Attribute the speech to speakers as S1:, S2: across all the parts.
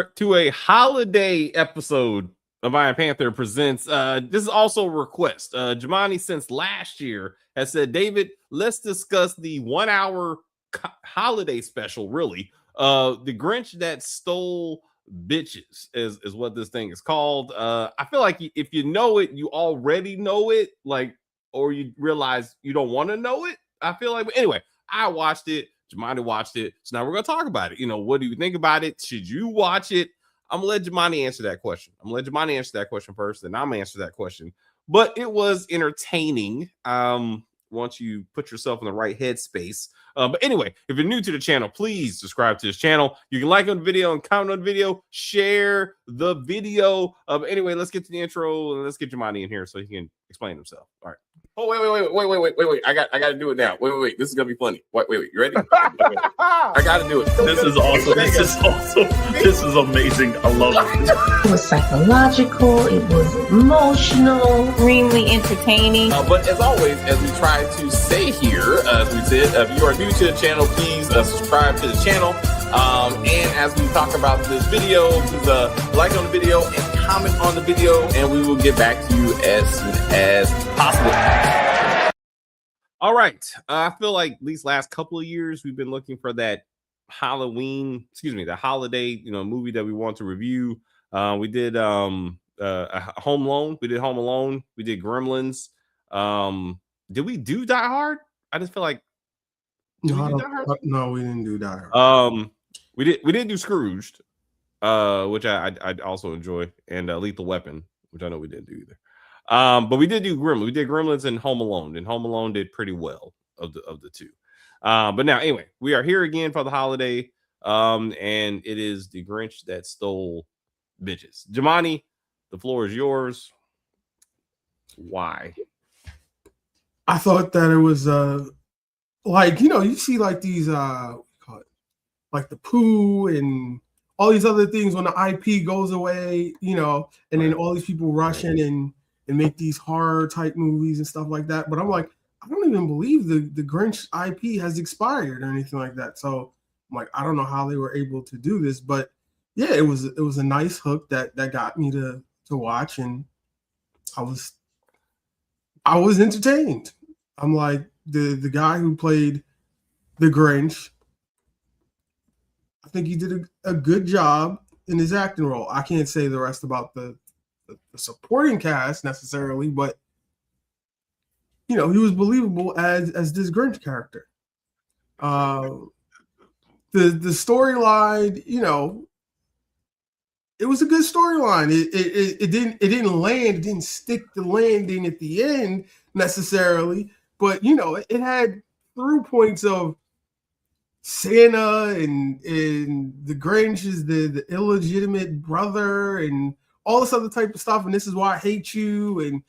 S1: to a holiday episode of Iron Panther Presents. This is also a request. Jamani, since last year, has said, David, let's discuss the 1 hour holiday special, really. The Grinch that stole bitches is what this thing is called. I feel like if you know it, you already know it, like, or you realize you don't want to know it. I feel like, but anyway, I watched it. Jamani watched it. So now we're going to talk about it. You know, what do you think about it? Should you watch it? I'm going to let Jamani answer that question. I'm going to let Jamani answer that question first, and I'm going to answer that question. But it was entertaining once you put yourself in the right headspace. But anyway, if you're new to the channel, please subscribe to this channel. You can like on the video and comment on the video. Share the video. Anyway, let's get to the intro, and let's get Jamani in here so he can explain himself. All right. Oh, wait. I got to do it now. Wait. This is going to be funny. Wait. You ready? Wait. I got to do it.
S2: This is awesome. This is amazing. I love it.
S3: It was psychological. It was emotional. Extremely entertaining.
S1: But as always, as we try to say here, as we said, if you are new to the channel, please subscribe to the channel. And as we talk about this video, please like on the video and comment on the video, and we will get back to you as soon as possible. All right. I feel like these last couple of years, we've been looking for that the holiday, movie that we want to review. We did Home Alone. We did Home Alone. We did Gremlins. Did we do Die Hard? I just feel like
S4: no, we didn't do Die Hard.
S1: We didn't do Scrooged, which I also enjoy, and Lethal Weapon, which I know we didn't do either. But we did do Gremlins. We did Gremlins and Home Alone, and Home Alone did pretty well of the two. But now, anyway, we are here again for the holiday, and it is the Grinch that stole bitches. Jamani, the floor is yours. Why?
S4: I thought that it was you see like these like the poo and all these other things when the IP goes away, and then all these people rush in and make these horror type movies and stuff like that. But I'm like, I don't even believe the Grinch IP has expired or anything like that. So I'm like, I don't know how they were able to do this, but yeah, it was a nice hook that got me to watch, and I was entertained. I'm like, the guy who played the Grinch, I think he did a good job in his acting role. I can't say the rest about the supporting cast necessarily, but he was believable as this Grinch character. The storyline, it was a good storyline. It didn't land, it didn't stick the landing at the end necessarily, but it had through points of Santa and the Grinch is the illegitimate brother and all this other type of stuff, and this is why I hate you, and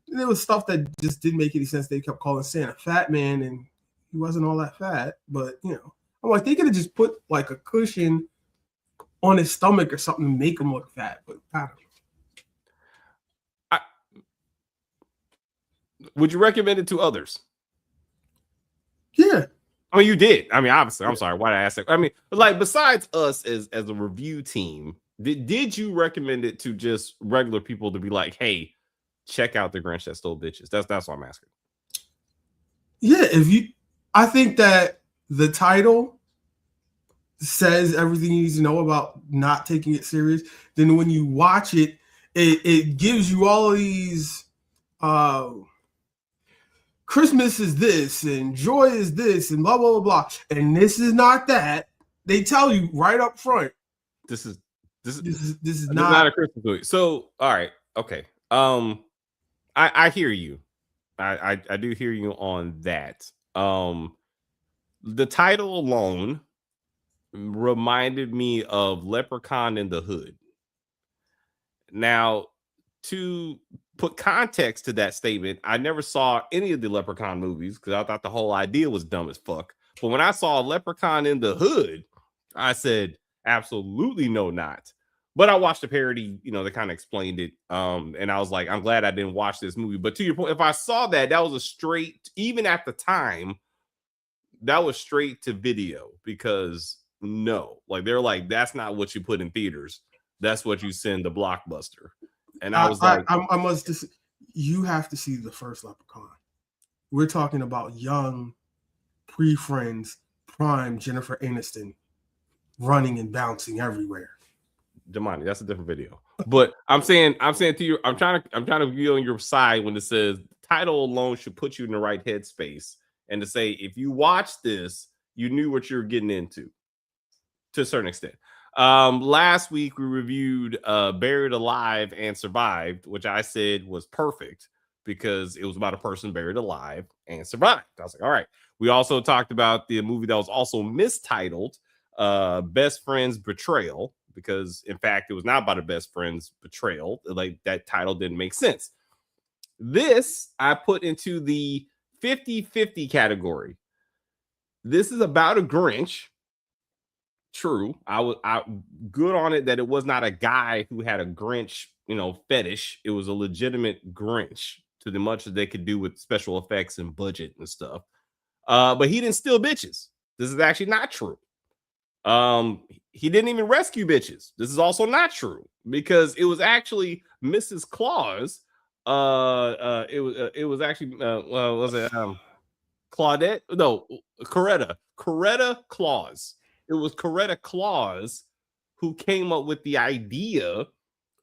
S4: there was stuff that just didn't make any sense. They kept calling Santa Fat Man, and he wasn't all that fat, but I'm like, they could have just put like a cushion on his stomach or something to make him look fat, but I don't know.
S1: Would you recommend it to others?
S4: Yeah.
S1: I mean, you did. I mean, obviously, I'm sorry. Why did I ask that? I mean, like, besides us as a review team, did you recommend it to just regular people to be like, hey, check out the Grinch that stole bitches? That's what I'm asking.
S4: Yeah, I think that the title says everything you need to know about not taking it serious. Then when you watch it, it gives you all of these Christmas is this and joy is this and blah, blah, blah, blah. And this is not that. They tell you right up front.
S1: This is
S4: not
S1: a Christmas movie. So, all right. Okay. I hear you. I do hear you on that. The title alone reminded me of Leprechaun in the Hood. Now, to put context to that statement, I never saw any of the Leprechaun movies because I thought the whole idea was dumb as fuck. But when I saw Leprechaun in the Hood, I said, absolutely no, not. But I watched the parody, that kind of explained it. And I was like, I'm glad I didn't watch this movie. But to your point, if I saw that was a straight, even at the time, that was straight to video because, no. Like they're like, that's not what you put in theaters. That's what you send to Blockbuster. And
S4: I must just, you have to see the first Leprechaun. We're talking about young, pre-Friends, prime Jennifer Aniston running and bouncing everywhere.
S1: Damani, that's a different video. But I'm saying to you, I'm trying to be on your side when it says title alone should put you in the right headspace, and to say if you watch this, you knew what you're getting into to a certain extent. Last week we reviewed Buried Alive and Survived, which I said was perfect because it was about a person buried alive and survived. I was like, all right. We also talked about the movie that was also mistitled, Best Friend's Betrayal, because in fact it was not about a best friend's betrayal. Like that title didn't make sense. This I put into the 50-50 category. This is about a Grinch. True, I good on it that it was not a guy who had a Grinch, fetish. It was a legitimate Grinch, to the much that they could do with special effects and budget and stuff. But he didn't steal bitches. This is actually not true. He didn't even rescue bitches. This is also not true because it was actually Mrs. Claus. It was actually was it Claudette? No, Coretta Claus. It was Coretta Claus who came up with the idea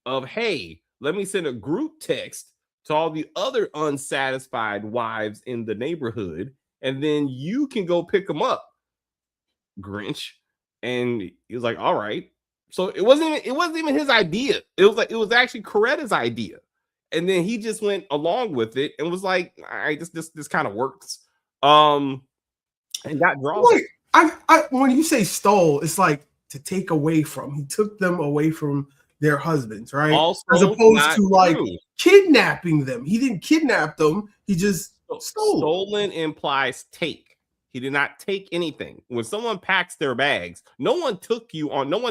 S1: of, hey, let me send a group text to all the other unsatisfied wives in the neighborhood, and then you can go pick them up, Grinch. And he was like, all right. So it wasn't even his idea. It was actually Coretta's idea. And then he just went along with it and was like, all right, this kind of works. And got draws.
S4: Wait, when you say stole, it's like to take away from. He took them away from their husbands, right?
S1: Also,
S4: as opposed to like
S1: true.
S4: Kidnapping them. He didn't kidnap them. He just stole.
S1: Stolen implies take. He did not take anything. When someone packs their bags, no one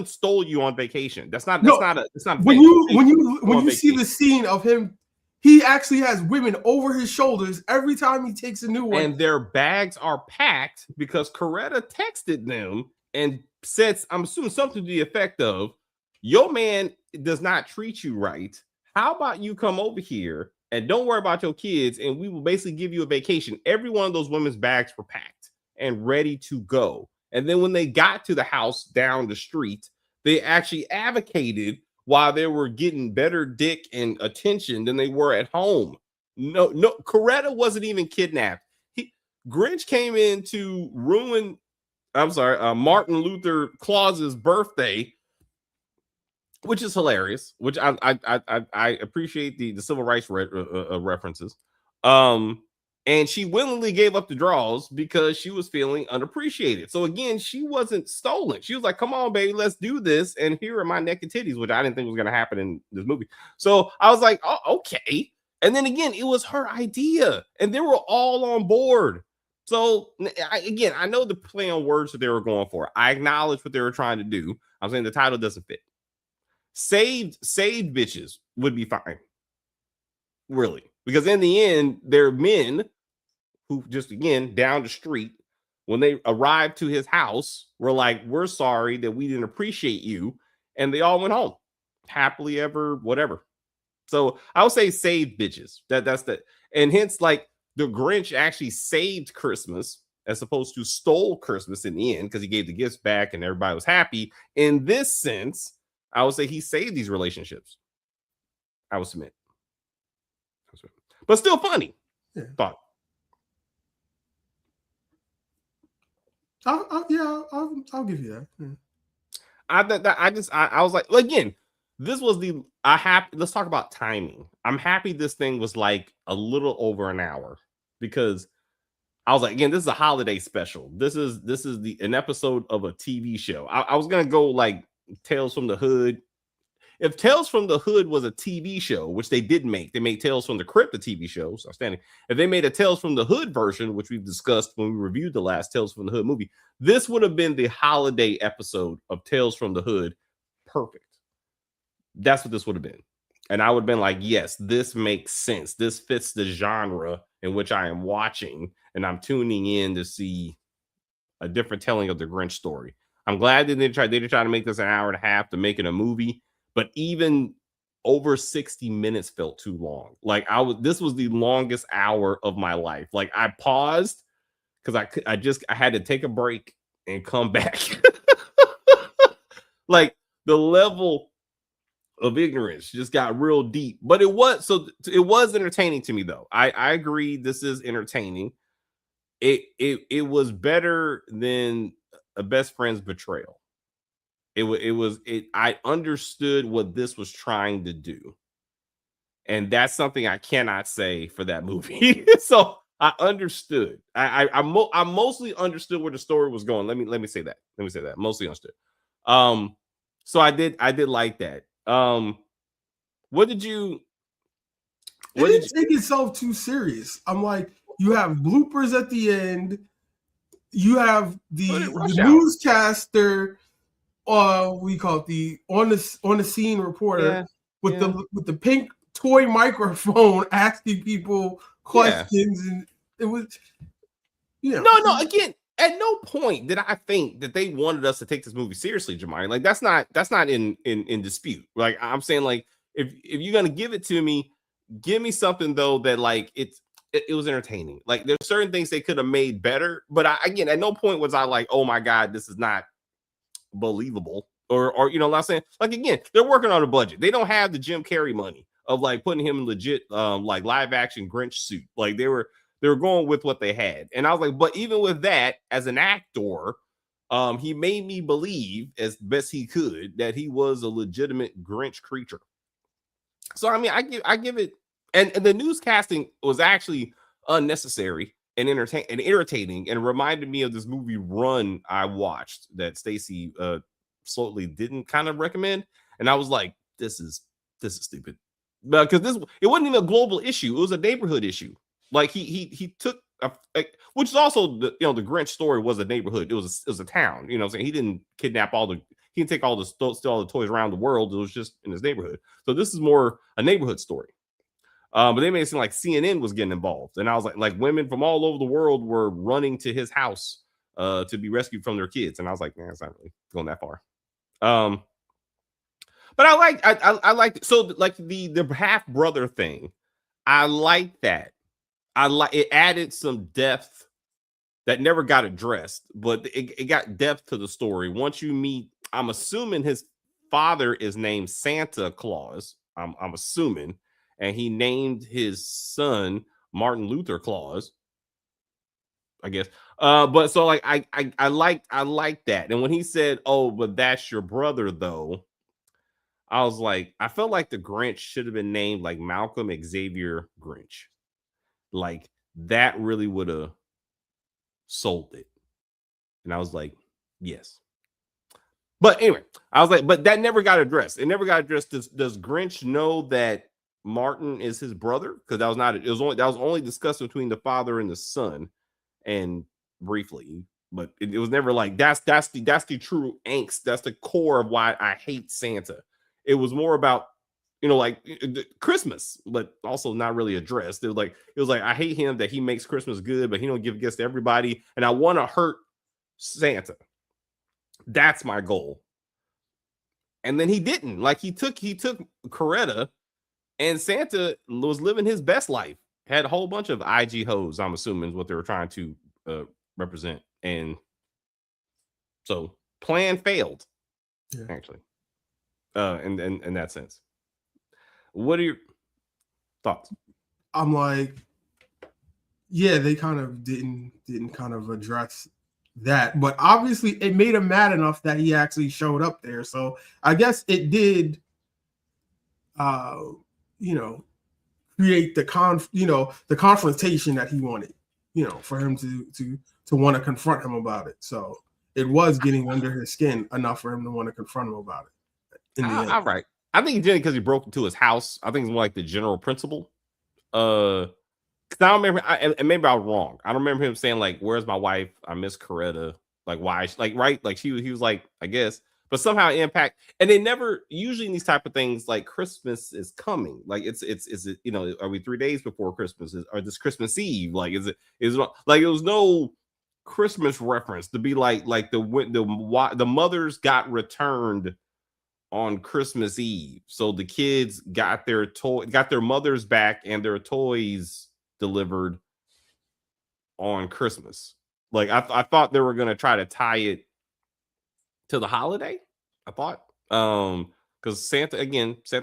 S1: stole you on vacation. It's not
S4: when you see the scene of him, he actually has women over his shoulders every time he takes a new one.
S1: And their bags are packed because Coretta texted them and said, I'm assuming something to the effect of, your man does not treat you right. How about you come over here and don't worry about your kids, and we will basically give you a vacation. Every one of those women's bags were packed and ready to go. And then when they got to the house down the street, they actually advocated while they were getting better dick and attention than they were at home. No, Coretta wasn't even kidnapped. Grinch came in to ruin, Martin Luther Claus's birthday, which is hilarious, which I appreciate the civil rights references. And she willingly gave up the draws because she was feeling unappreciated. So again, she wasn't stolen. She was like, come on, baby, let's do this. And here are my naked titties, which I didn't think was going to happen in this movie. So I was like, oh, okay. And then again, it was her idea and they were all on board. So I know the play on words that they were going for. I acknowledge what they were trying to do. I'm saying the title doesn't fit. Saved bitches would be fine. Really. Because in the end, they're men who just, again, down the street, when they arrived to his house, were like, we're sorry that we didn't appreciate you. And they all went home. Happily ever, whatever. So I would say saved bitches. That's the, and hence, like, the Grinch actually saved Christmas as opposed to stole Christmas in the end because he gave the gifts back and everybody was happy. In this sense, I would say he saved these relationships. I would submit. But still funny.
S4: Yeah.
S1: Thought.
S4: I'll give you that.
S1: Yeah. I was like, again, this was let's talk about timing. I'm happy this thing was like a little over an hour because I was like, again, this is a holiday special. This is an episode of a TV show. I was gonna go like Tales from the Hood. If Tales from the Hood was a TV show, which they did make, they made Tales from the Crypt a TV show. So outstanding. If they made a Tales from the Hood version, which we've discussed when we reviewed the last Tales from the Hood movie, this would have been the holiday episode of Tales from the Hood. Perfect. That's what this would have been. And I would have been like, yes, this makes sense. This fits the genre in which I am watching, and I'm tuning in to see a different telling of the Grinch story. I'm glad that they didn't try to make this an hour and a half to make it a movie, but even over 60 minutes felt too long. Like this was the longest hour of my life. Like I paused because I had to take a break and come back. Like the level of ignorance just got real deep, but it was entertaining to me though. I agree, this is entertaining. It was better than a best friend's betrayal. I understood what this was trying to do, and that's something I cannot say for that movie. So I understood. I mostly understood where the story was going. Let me say that. Mostly understood. So I did like that. What did you?
S4: It didn't take itself too serious. I'm like, you have bloopers at the end. You have the newscaster, we call it the on the scene reporter with the pink toy microphone asking people questions, and it was,
S1: No. Again, at no point did I think that they wanted us to take this movie seriously, Jamari. Like that's not in dispute. Like I'm saying, like if you're gonna give it to me, give me something though that like it was entertaining. Like there's certain things they could have made better, but again, at no point was I like, oh my god, this is not believable. Or I'm not saying, like, again, they're working on a budget. They don't have the Jim Carrey money of like putting him in legit like live action Grinch suit. Like they were going with what they had. And I was like, but even with that, as an actor, he made me believe as best he could that he was a legitimate Grinch creature. So I mean, I give it, and the newscasting was actually unnecessary and irritating, and reminded me of this movie Run I watched that Stacy slowly didn't kind of recommend, and I was like, this is stupid, because it wasn't even a global issue; it was a neighborhood issue. Like he took which is also the Grinch story was a neighborhood. It was a town. You know what I'm saying? He didn't kidnap he didn't take steal all the toys around the world. It was just in his neighborhood. So this is more a neighborhood story. But they made it seem like CNN was getting involved, and I was like women from all over the world were running to his house to be rescued from their kids, and I was like, man, it's not really going that far. But I like so like the half brother thing. I like that. It added some depth that never got addressed, but it got depth to the story. Once you meet, I'm assuming his father is named Santa Claus. I'm assuming, and he named his son Martin Luther Claus, I guess. But so like I like that. And when he said, "Oh, but that's your brother," though, I was like, I felt like the Grinch should have been named like Malcolm Xavier Grinch. Like that really would have sold it. And I was like, yes. But anyway, I was like, but that never got addressed. It never got addressed. Does Grinch know that Martin is his brother? Because that was only discussed between the father and the son, and briefly, but it was never like that's the true angst. That's the core of why I hate Santa. It was more about like Christmas, but also not really addressed. It was like I hate him that he makes Christmas good, but he don't give gifts to everybody, and I want to hurt Santa. That's my goal. And then he didn't. Like he took Coretta, and Santa was living his best life. Had a whole bunch of IG hoes, I'm assuming is what they were trying to represent. And so plan failed, actually. In that sense. What are your thoughts?
S4: I'm like, yeah, they kind of didn't kind of address that, but obviously it made him mad enough that he actually showed up there. So I guess it did, create the confrontation that he wanted, for him to want to confront him about it. So it was getting under his skin enough for him to want to confront him about it.
S1: All right. I think he did it because he broke into his house. I think it's more like the general principle. Because I don't remember, and maybe I was wrong. I don't remember him saying like, "Where's my wife? I miss Coretta." Like, why? Like, right? Like he was like, I guess, but somehow impact. And they never usually in these type of things like Christmas is coming. Like it's are we 3 days before Christmas? Or this Christmas Eve? Like is it like it was no Christmas reference to be like the mothers got returned on Christmas Eve, so the kids got their mothers back and their toys delivered on Christmas. Like I thought they were gonna try to tie it to the holiday. I thought, because Santa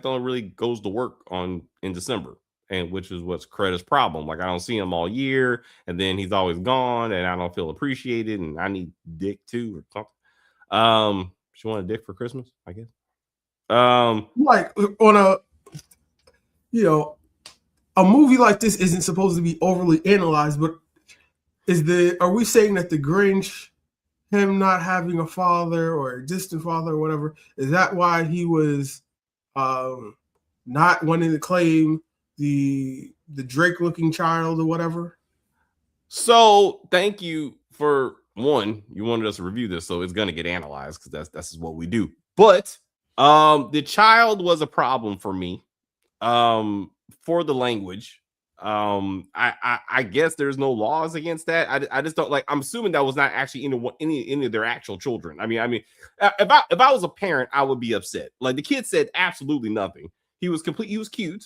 S1: only really goes to work in December, and which is what's Greta's problem. Like I don't see him all year, and then he's always gone, and I don't feel appreciated, and I need dick too or something. She want a dick for Christmas, I guess.
S4: Like on a movie like this isn't supposed to be overly analyzed, but are we saying that the Grinch, him not having a father or a distant father or whatever, is that why he was not wanting to claim the Drake looking child or whatever?
S1: So thank you for one. You wanted us to review this, so it's gonna get analyzed because that's what we do. But the child was a problem for me. For the language. I guess there's no laws against that. I just don't like. I'm assuming that was not actually any of their actual children. I mean, if I was a parent, I would be upset. Like the kid said absolutely nothing. He was complete. He was cute.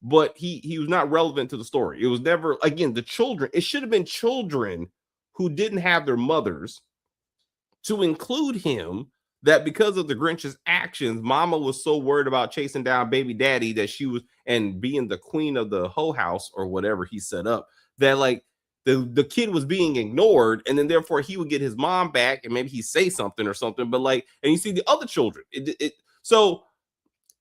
S1: But he was not relevant to the story. It was never, again, the children. It should have been children who didn't have their mothers to include him. That because of the Grinch's actions, Mama was so worried about chasing down baby daddy that she was, and being the queen of the whole house or whatever he set up, that like the kid was being ignored, and then therefore he would get his mom back and maybe he say something or something. But like, and you see the other children. So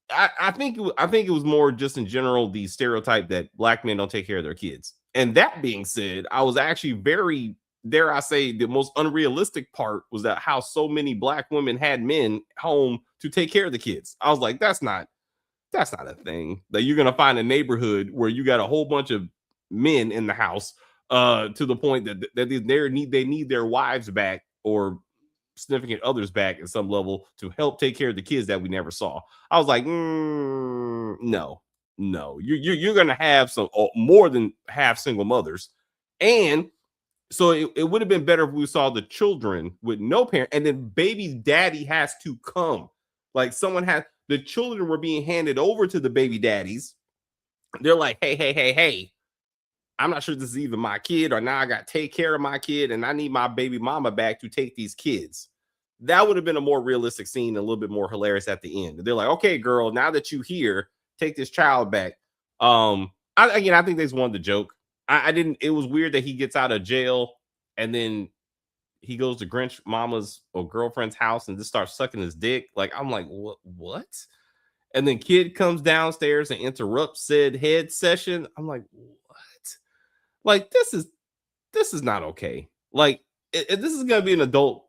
S1: I think it was more just in general the stereotype that black men don't take care of their kids. And that being said, I was actually very, dare I say, the most unrealistic part was that how so many black women had men home to take care of the kids. I was like, that's not a thing that you're gonna find a neighborhood where you got a whole bunch of men in the house to the point that they need their wives back or significant others back at some level to help take care of the kids that we never saw. I was like, no, you're gonna have some more than half single mothers. And so it would have been better if we saw the children with no parent, and then baby daddy has to come. Like the children were being handed over to the baby daddies. They're like, hey, I'm not sure this is even my kid, or now I got to take care of my kid, and I need my baby mama back to take these kids. That would have been a more realistic scene, a little bit more hilarious at the end. They're like, okay, girl, now that you here, take this child back. I think they just wanted to joke. I didn't. It was weird that he gets out of jail and then he goes to Grinch mama's or girlfriend's house and just starts sucking his dick. Like, I'm like, what? And then kid comes downstairs and interrupts said head session. I'm like, what? Like, this is not okay. Like, if this is gonna be an adult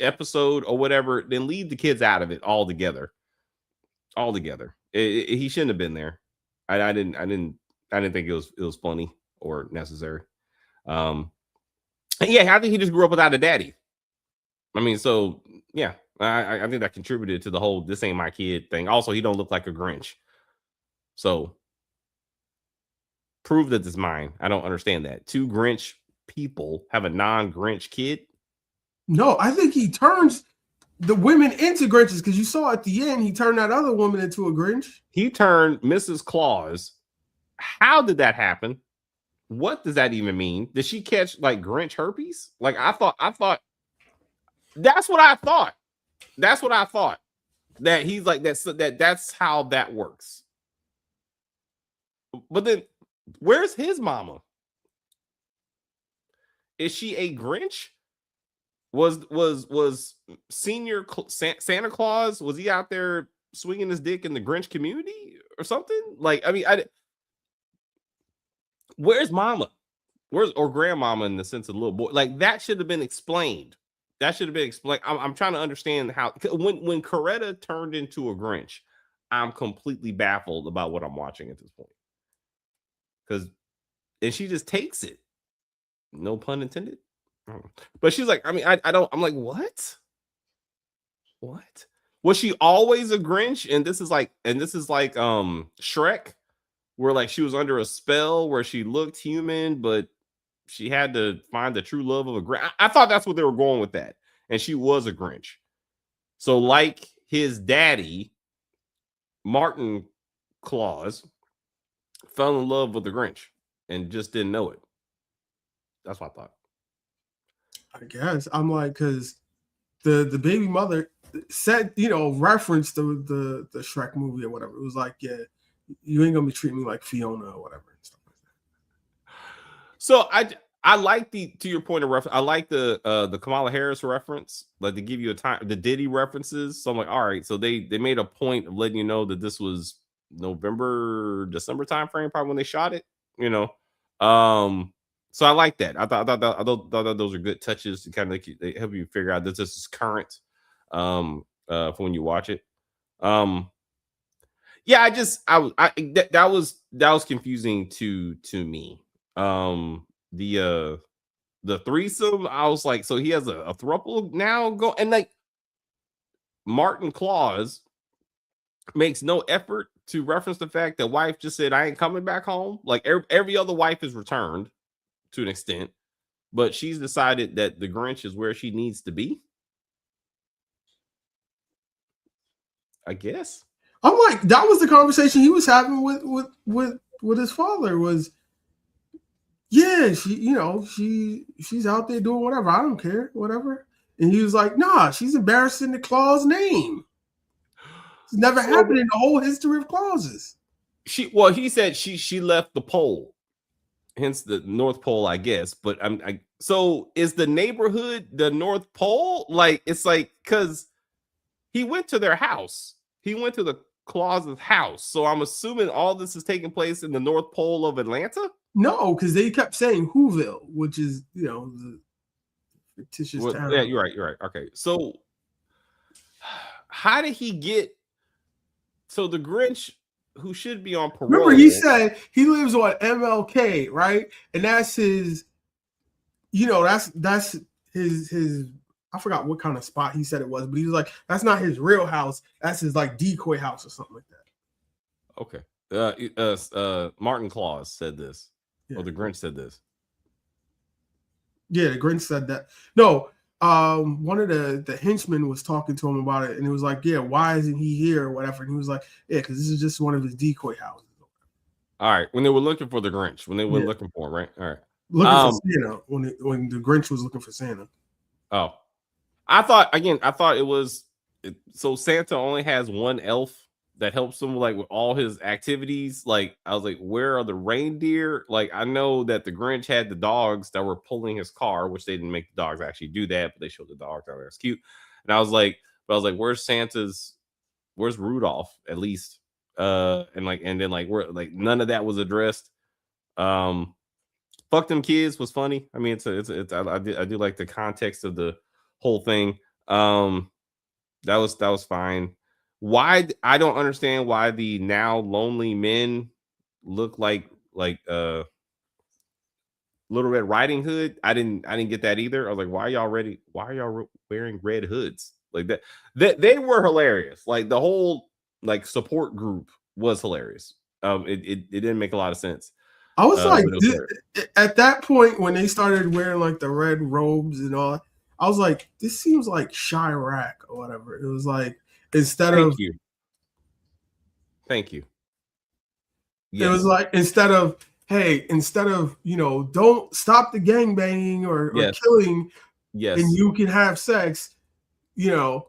S1: episode or whatever, then leave the kids out of it altogether. He shouldn't have been there. I didn't think it was funny or necessary. Yeah, I think he just grew up without a daddy. I mean, so yeah, I think that contributed to the whole "this ain't my kid" thing. Also, he don't look like a Grinch, so prove that it's mine. I don't understand that. Two Grinch people have a non-Grinch kid.
S4: No, I think he turns the women into Grinches, because you saw at the end he turned that other woman into a Grinch. He
S1: turned Mrs. Claus. How did that happen? What does that even mean? Did she catch like Grinch herpes? Like I thought that's what I thought. That he's like that's how that works. But then where's his mama? Is she a Grinch? Was senior Santa Claus, was he out there swinging his dick in the Grinch community or something? Like, I mean, where's mama? Or grandmama in the sense of little boy? Like, that should have been explained. I'm trying to understand how, when Coretta turned into a Grinch, I'm completely baffled about what I'm watching at this point. And she just takes it. No pun intended. But she's like, I mean, I'm like, what? Was she always a Grinch? And this is like Shrek, where like she was under a spell where she looked human, but she had to find the true love of a Grinch. I thought that's what they were going with that, and she was a Grinch. So, like his daddy, Martin Claus, fell in love with the Grinch and just didn't know it. That's what I thought.
S4: I guess I'm like, because the baby mother said, referenced the Shrek movie or whatever. It was like, yeah, you ain't gonna be treating me like Fiona or whatever and stuff like that.
S1: So I like to your point of reference. I like the Kamala Harris reference, like to give you the Diddy references. So I'm like, all right. So they made a point of letting you know that this was November, December timeframe, probably when they shot it. So I like that. I thought that those are good touches to kind of they help you figure out that this is current for when you watch it. Yeah, that was confusing to me. The threesome, I was like, so he has a throuple now go, and like Martin Claus makes no effort to reference the fact that wife just said, I ain't coming back home. Like every other wife is returned to an extent, but she's decided that the Grinch is where she needs to be. I guess.
S4: I'm like, that was the conversation he was having with his father was, yeah, she's out there doing whatever. I don't care, whatever. And he was like, nah, she's embarrassing the Claus name. It's never happened in the whole history of Clauses.
S1: He said she left the pole, hence the North Pole, I guess. But so is the neighborhood the North Pole? Like, it's like, because he went to their house. He went to the Claus's house. So I'm assuming all this is taking place in the North Pole of Atlanta?
S4: No, because they kept saying Whoville, which is, the fictitious town.
S1: Yeah, you're right. Okay. So how did he get, so the Grinch, who should be on parole.
S4: Remember, he said he lives on MLK, right? And that's his, that's his, I forgot what kind of spot he said it was, but he was like, that's not his real house. That's his like decoy house or something like that.
S1: Okay. Martin Claus said this. Yeah. Or the Grinch said this.
S4: Yeah, the Grinch said that. No, one of the henchmen was talking to him about it, and it was like, yeah, why isn't he here or whatever? And he was like, yeah, because this is just one of his decoy houses.
S1: All right. When they were looking for the Grinch, when they were looking for him, right? All right.
S4: Looking for Santa, when the Grinch was looking for Santa.
S1: Oh. I thought it was, so Santa only has one elf that helps him like with all his activities. Like, I was like, where are the reindeer? Like, I know that the Grinch had the dogs that were pulling his car, which they didn't make the dogs actually do that, but they showed the dogs out there. It's cute. And I was like, where's Rudolph at least? And then where, like, none of that was addressed. Fuck them kids was funny. I mean, I do like the context of the whole thing. That was fine. Why, I don't understand why the now lonely men look like Little Red Riding Hood. I didn't get that either. I was like, why are y'all wearing red hoods like that? They were hilarious. Like the whole like support group was hilarious. It didn't make a lot of sense.
S4: I was like, at that point when they started wearing like the red robes and all, I was like, this seems like Chirac or whatever. It was like, Thank you. Yes. It was like, instead of don't stop the gangbanging or killing, and you can have sex, I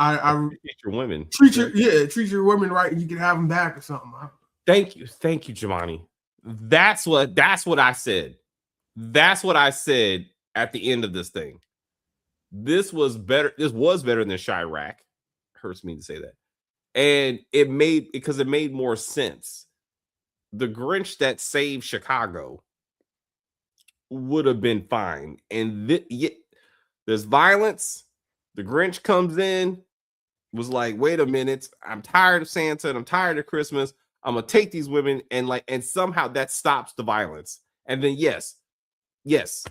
S4: treat your women. Treat your women right, and you can have them back or something.
S1: Thank you, Jemani. That's what I said. That's what I said at the end of this thing. This was better than Chirac. Hurts me to say that. And it made more sense. The Grinch that saved Chicago would have been fine. And there's violence. The Grinch comes in, was like, wait a minute, I'm tired of Santa and I'm tired of Christmas. I'm gonna take these women and somehow that stops the violence. And then yes,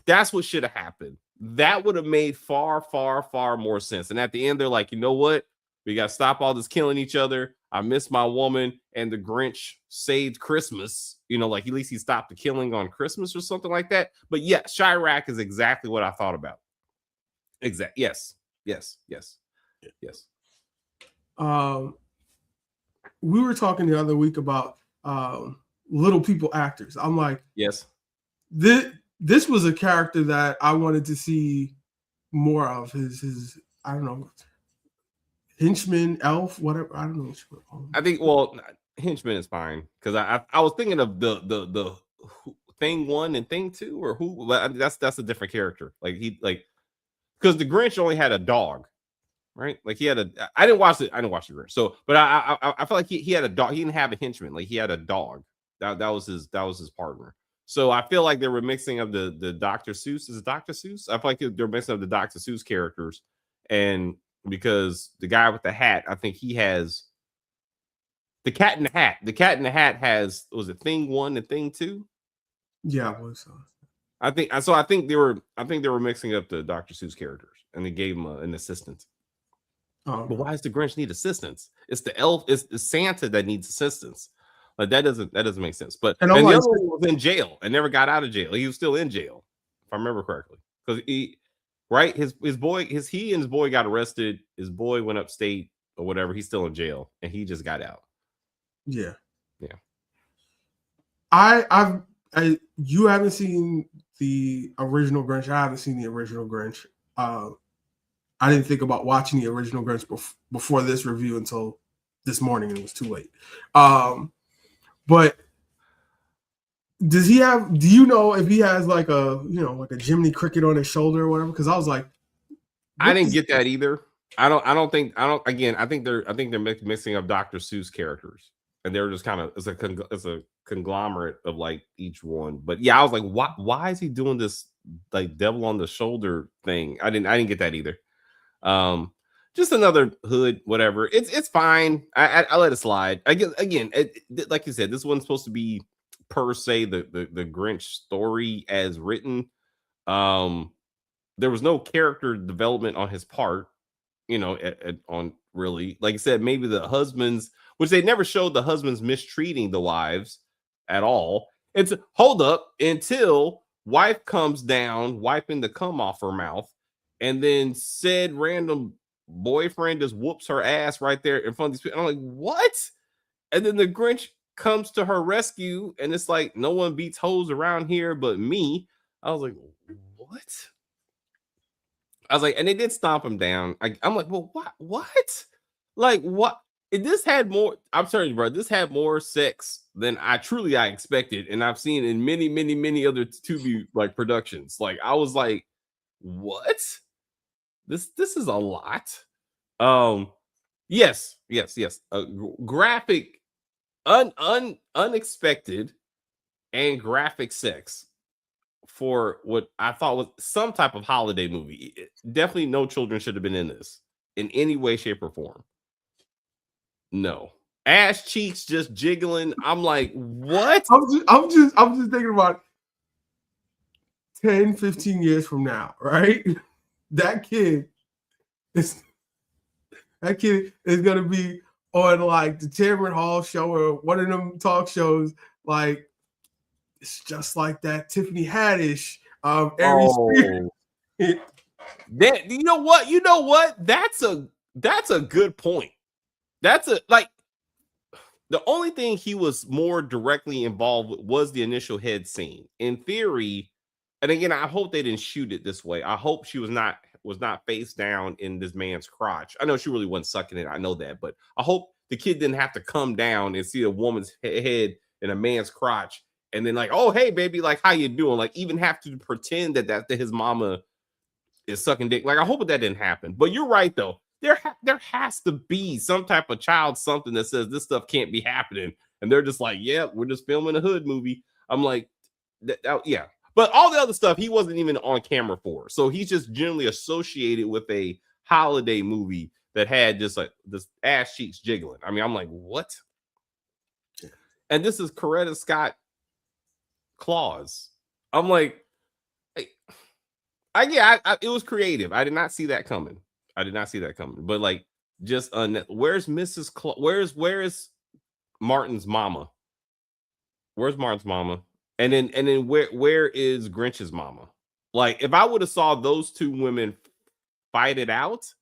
S1: that's what should have happened. That would have made far, far, far more sense. And at the end, they're like, you know what? We got to stop all this killing each other. I miss my woman, and the Grinch saved Christmas. You know, like at least he stopped the killing on Christmas or something like that. But yeah, Chirac is exactly what I thought about. Exactly. Yes. Yes. Yes. Yes.
S4: We were talking the other week about little people actors. I'm like,
S1: yes,
S4: this was a character that I wanted to see more of. His I don't know, henchman, elf, whatever. I don't know.
S1: I think henchman is fine because I was thinking of the thing 1 and thing 2 or who, but that's a different character. Like he because the Grinch only had a dog, right? Like he had a. I didn't watch the Grinch, so but I felt like he had a dog. He didn't have a henchman. Like he had a dog. That was his partner. So I feel like they were mixing up the Dr. Seuss. Is it Dr. Seuss? I feel like they're mixing up the Dr. Seuss characters, and because the guy with the hat, I think he has the Cat in the Hat. The Cat in the Hat has, was it thing 1 and thing 2?
S4: Yeah, I was.
S1: I think they were mixing up the Dr. Seuss characters, and they gave him an assistant.
S4: Oh,
S1: but why does the Grinch need assistance? It's the elf. It's the Santa that needs assistance. Like that doesn't make sense. But and the other one was in jail and never got out of jail. He was still in jail, if I remember correctly, because he and his boy got arrested. His boy went upstate or whatever. He's still in jail, and he just got out.
S4: Yeah.
S1: You
S4: haven't seen the original Grinch. I haven't seen the original Grinch. I didn't think about watching the original Grinch before this review until this morning, and it was too late. But do you know if he has like a Jiminy Cricket on his shoulder or whatever? Because I was like,
S1: I didn't get that either. Again, I think they're mixing up Dr. Seuss characters, and they're just kind of it's a conglomerate of like each one. But yeah, I was like, why is he doing this like devil on the shoulder thing? I didn't get that either. Just another hood, whatever. It's fine. I let it slide. Again, like you said, this wasn't supposed to be per se the Grinch story as written. There was no character development on his part, on really, like I said, maybe the husbands, which they never showed the husbands mistreating the wives at all. It's hold up until wife comes down, wiping the cum off her mouth, and then said random boyfriend just whoops her ass right there in front of these people. I'm like, what? And then the Grinch comes to her rescue, and it's like, no one beats hoes around here but me. I was like, what? I was like, and they did stomp him down. I'm like, well, what? Like, what? This had more. I'm sorry, bro. This had more sex than I expected, and I've seen in many, many, many other Tubi like productions. Like, I was like, what? This is a lot. Yes. Graphic, unexpected, and graphic sex for what I thought was some type of holiday movie. Definitely no children should have been in this in any way, shape, or form. No. Ass cheeks just jiggling. I'm like, what?
S4: I'm just thinking about 10, 15 years from now, right? That kid is gonna be on like the Tamron Hall show or one of them talk shows. Like, it's just like that Tiffany Haddish, Aries Spears.
S1: That, you know what? That's a good point. The only thing he was more directly involved with was the initial head scene. In theory, and again, I hope they didn't shoot it this way. I hope she was not face down in this man's crotch. I know she really wasn't sucking it. I know that, but I hope the kid didn't have to come down and see a woman's head in a man's crotch, and then like, oh hey baby, like how you doing? Like even have to pretend that his mama is sucking dick. Like I hope that didn't happen. But you're right though. There has to be some type of child something that says this stuff can't be happening, and they're just like, yeah, we're just filming a hood movie. I'm like, yeah. But all the other stuff he wasn't even on camera for, so he's just generally associated with a holiday movie that had just like this ass cheeks jiggling. I mean, I'm like, what? And this is Coretta Scott Claus. I'm like, it was creative. I did not see that coming. But like just where's Mrs. Where's Martin's mama? Where's Martin's mama? And then where is Grinch's mama? Like, if I would have saw those two women fight it out,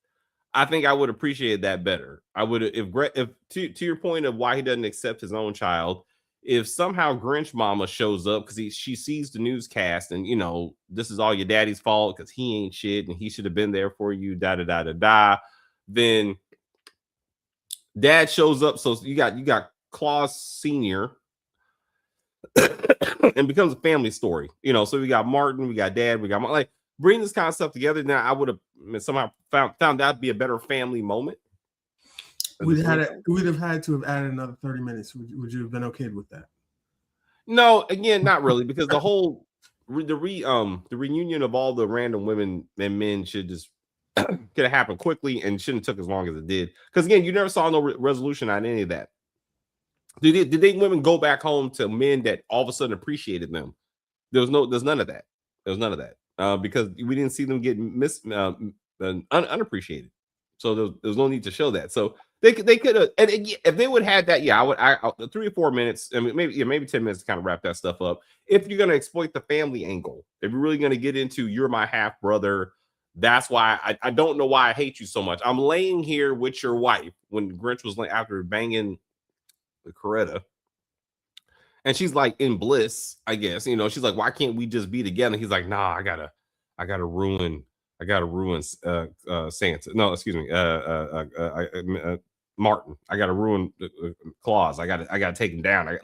S1: I think I would appreciate that better. I would, if to your point of why he doesn't accept his own child, if somehow Grinch mama shows up because she sees the newscast and this is all your daddy's fault because he ain't shit and he should have been there for you, da da da da da. Then dad shows up, so you got Claus Senior, and becomes a family story. So we got Martin, we got dad, we got like bring this kind of stuff together. Now I would have somehow found that to be a better family moment.
S4: We'd have had to have added another 30 minutes. Would you have been okay with that?
S1: No, again, not really, because the whole the reunion of all the random women and men should just could have happened quickly and shouldn't have took as long as it did. Because again, you never saw no resolution on any of that. Did they women go back home to men that all of a sudden appreciated them? There's none of that. There's none of that because we didn't see them get unappreciated. So there's no need to show that. So they could have, and if they would have had that, yeah, I 3 or 4 minutes. I mean, maybe 10 minutes to kind of wrap that stuff up. If you're gonna exploit the family angle, if you're really gonna get into you're my half brother, that's why I don't know why I hate you so much. I'm laying here with your wife when Grinch was after banging the Coretta, and she's like in bliss, I guess. She's like, why can't we just be together? He's like, nah, I gotta ruin Santa. No, excuse me, Martin. I gotta ruin Claus. I gotta take him down.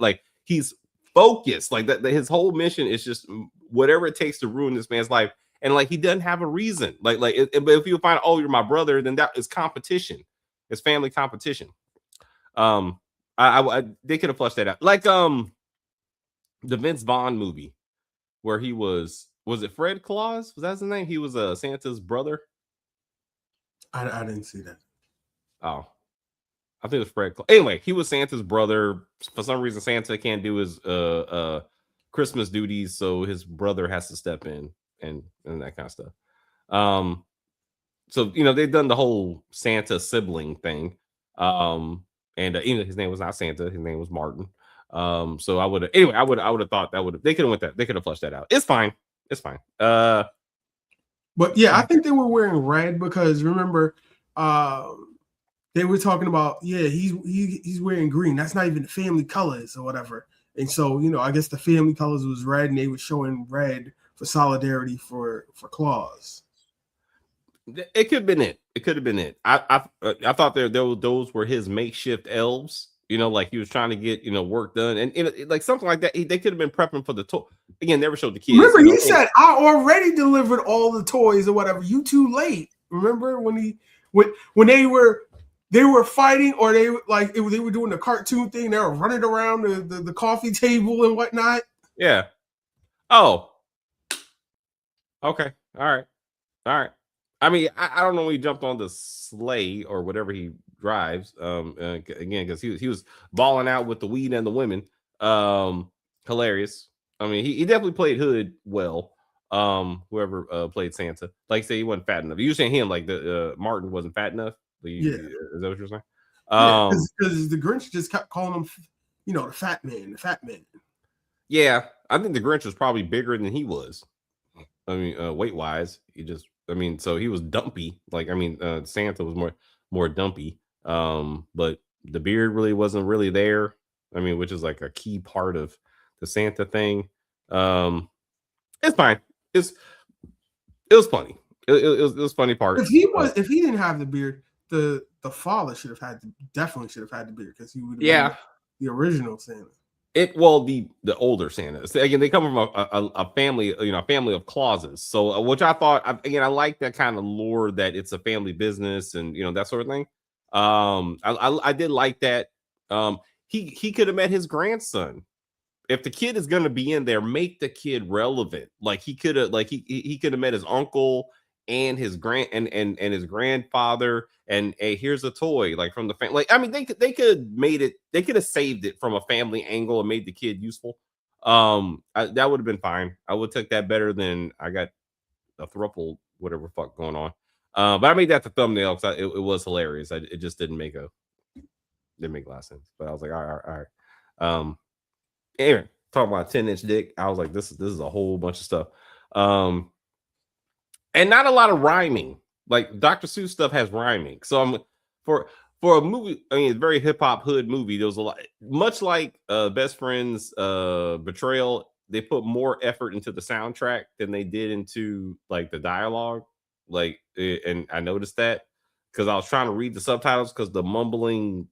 S1: He's focused. Like that, his whole mission is just whatever it takes to ruin this man's life. And like he doesn't have a reason. But if you find, oh, you're my brother, then that is competition. It's family competition. They could have flushed that out. Like the Vince Vaughn movie where he was it Fred Claus? Was that his name? He was Santa's brother.
S4: I didn't see that.
S1: Oh, I think it was Fred Claus. Anyway, he was Santa's brother. For some reason, Santa can't do his Christmas duties, so his brother has to step in and that kind of stuff. So they've done the whole Santa sibling thing. And even his name was not Santa, his name was Martin. So I would have thought they could have went that, they could have flushed that out. It's fine. But
S4: yeah, I think they were wearing red because remember, they were talking about he's wearing green. That's not even the family colors or whatever. And so I guess the family colors was red, and they were showing red for solidarity for Claus.
S1: It could have been it. It could have been it. I thought those were his makeshift elves. Like he was trying to get work done, and like something like that. They could have been prepping for the toy. Again, never showed the kids.
S4: Remember, he said, "I already delivered all the toys or whatever. You too late." Remember when they were fighting, or they were doing the cartoon thing. They were running around the coffee table and whatnot.
S1: Yeah. Oh. Okay. All right. I mean, I don't know when he jumped on the sleigh or whatever he drives. Again, because he was balling out with the weed and the women. Hilarious. I mean, he definitely played Hood well. Whoever played Santa, like say he wasn't fat enough. You were saying him like the Martin wasn't fat enough.
S4: Yeah,
S1: is that what you're saying?
S4: Because the Grinch just kept calling him, the fat man, the fat man.
S1: Yeah, I think the Grinch was probably bigger than he was. I mean, weight wise, so he was dumpy. Santa was more dumpy. But the beard really wasn't really there. Which is like a key part of the Santa thing. It's fine. It was funny. It was funny part.
S4: If he didn't have the beard, the father definitely should have had the beard because he would have been the original Santa.
S1: The older Santa. So again, they come from a family, a family of Clauses. So, which I thought, I like that kind of lore that it's a family business and that sort of thing. I did like that. He could have met his grandson. If the kid is going to be in there, make the kid relevant. Like he could have, he could have met his uncle and his and his grandfather. And hey, here's a toy from the family. They could have made it. They could have saved it from a family angle and made the kid useful. That would have been fine. I would take that better than I got a throuple, whatever fuck going on. But I made that the thumbnail because it was hilarious. It just didn't make a lot of sense. But I was like, all right. Anyway, talking about 10-inch dick, I was like, this is a whole bunch of stuff. And not a lot of rhyming. Like Dr. Seuss stuff has rhyming. So I'm for a movie, I mean, it's very hip hop hood movie. There was a lot, much like Best Friends Betrayal. They put more effort into the soundtrack than they did into like the dialogue. And I noticed that because I was trying to read the subtitles because the mumbling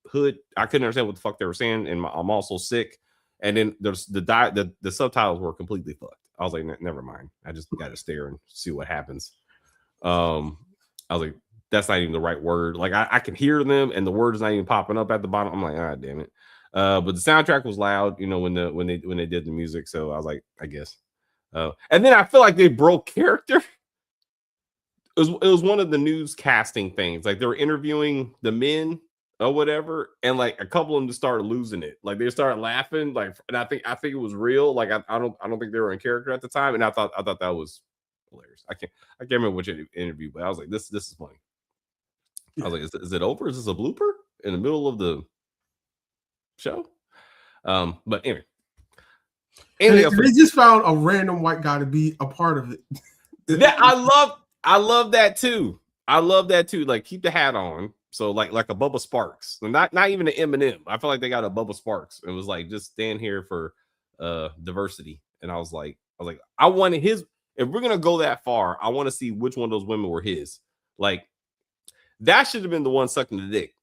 S1: hood, I couldn't understand what the fuck they were saying, and I'm also sick. And then there's the subtitles were completely fucked. I was like, never mind. I just got to stare and see what happens. I was like, that's not even the right word. Like I can hear them, and the word is not even popping up at the bottom. I'm like, ah, damn it. But the soundtrack was loud, you know, when they did the music. So I was like, I guess. And then I feel like they broke character. It was one of the news casting things. Like they were interviewing the men or whatever, and like a couple of them just started losing it. Like they started laughing. Like, and I think it was real. Like I don't think they were in character at the time, and I thought that was hilarious. I can't remember which interview, but I was like, this is funny. I was like, is it over? Is this a blooper in the middle of the show? But anyway.
S4: They just found a random white guy to be a part of it.
S1: I love that too. I love that too. Like keep the hat on. So like a Bubba Sparks. Not even an Eminem. I feel like they got a Bubba Sparks. It was like just stand here for diversity. And I was like, I wanted his. If we're gonna go that far, I want to see which one of those women were his. Like that should have been the one sucking the dick.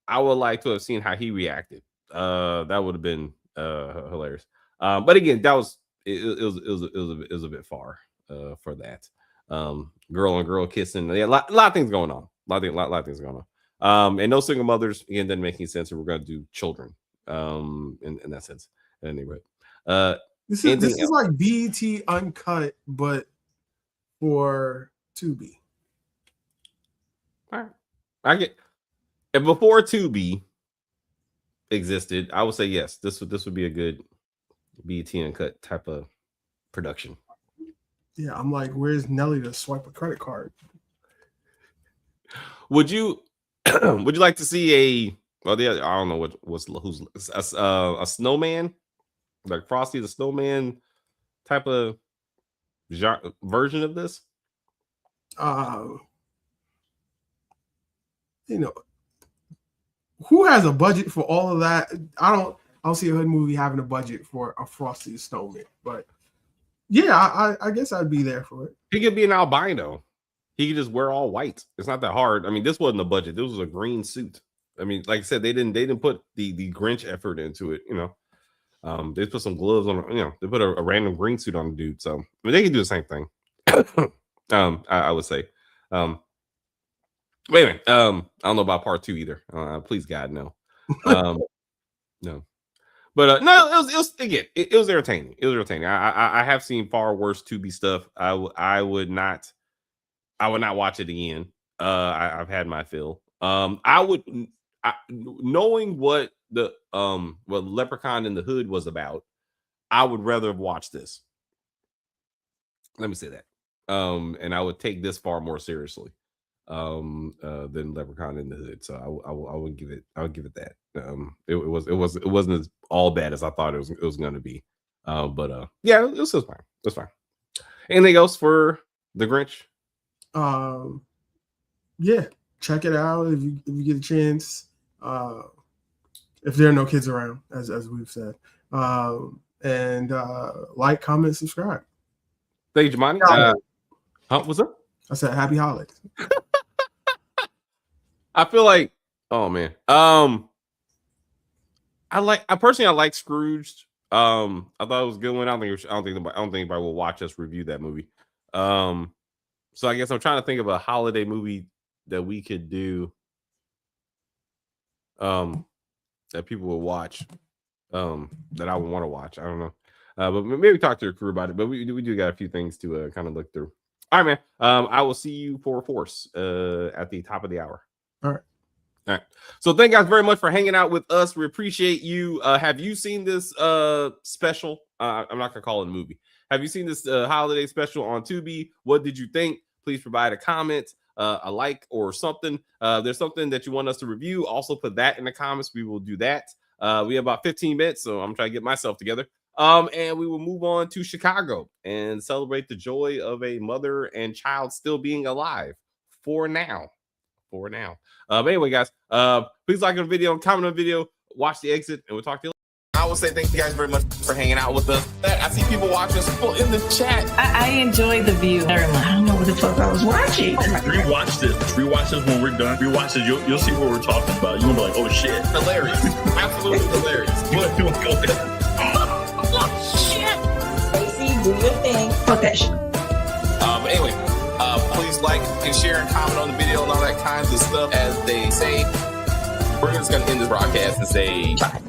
S1: I would like to have seen how he reacted. That would have been hilarious. But again, that was it was a bit far for that. Girl on girl kissing. Yeah, a lot of things going on. A lot of things going on. And no single mothers. Again, doesn't make any sense. And we're gonna do children. In that sense. Anyway.
S4: This is like BET Uncut, but for Tubi.
S1: All right. I get. And before Tubi existed, I would say yes. This would be a good BET Uncut type of production.
S4: Yeah, I'm like, where's Nelly to swipe a credit card?
S1: Would you like to see a? Well, I don't know who's a snowman, like Frosty the Snowman type of version of this.
S4: You know, who has a budget for all of that? I don't see a hood movie having a budget for a Frosty the Snowman, but yeah, I guess I'd be there for it.
S1: He could be an albino. He could just wear all white. It's not that hard. I mean, this wasn't a budget. This was a green suit. I mean, like I said, they didn't put the Grinch effort into it. You know, they put some gloves on. You know, they put a random green suit on the dude. So I mean, they can do the same thing. I would say. Wait a minute. I don't know about part 2 either. Please God, no. No. But no, it was again. It was entertaining. It was entertaining. I have seen far worse Tubi stuff. I would not watch it again. I've had my fill. Knowing what the Leprechaun in the Hood was about, I would rather have watched this. Let me say that. And I would take this far more seriously than Leprechaun in the Hood. So I would give it that. It wasn't as all bad as I thought it was going to be. But yeah, it was fine. It was fine. Anything else for the Grinch?
S4: Yeah, check it out if you get a chance. If there are no kids around, as we've said, and like, comment, subscribe.
S1: Thank you, Jemani. What's up?
S4: I said happy holidays.
S1: I feel like, oh man, I personally like Scrooged. I thought it was a good one. I don't think anybody will watch us review that movie. So I guess I'm trying to think of a holiday movie that we could do, that people will watch, that I would want to watch. I don't know, but maybe talk to your crew about it. But we do got a few things to kind of look through. All right, man. I will see you for Force at the top of the hour.
S4: All right.
S1: So thank you guys very much for hanging out with us. We appreciate you. Have you seen this special? I'm not gonna call it a movie. Have you seen this holiday special on Tubi? What did you think? please provide a comment, a like, or something. There's something that you want us to review, also put that in the comments. We will do that. We have about 15 minutes, so I'm trying to get myself together. And we will move on to Chicago and celebrate the joy of a mother and child still being alive for now. But anyway, guys, please like the video, comment on the video, watch the exit, and we'll talk to you later. I will say thank you guys very much for hanging out with us. I see people watching us in the chat.
S3: I enjoy the view very much. I don't know what the fuck I was watching.
S2: Rewatch this when we're done. Rewatch this. You'll see what we're talking about. You'll be like, oh shit.
S1: Hilarious. Absolutely hilarious.
S2: What do I go there?
S3: Stacey, do your thing. Fuck that shit.
S1: But anyway, please like and share and comment on the video and all that kinds of stuff. As they say, we're just going to end this broadcast and say bye.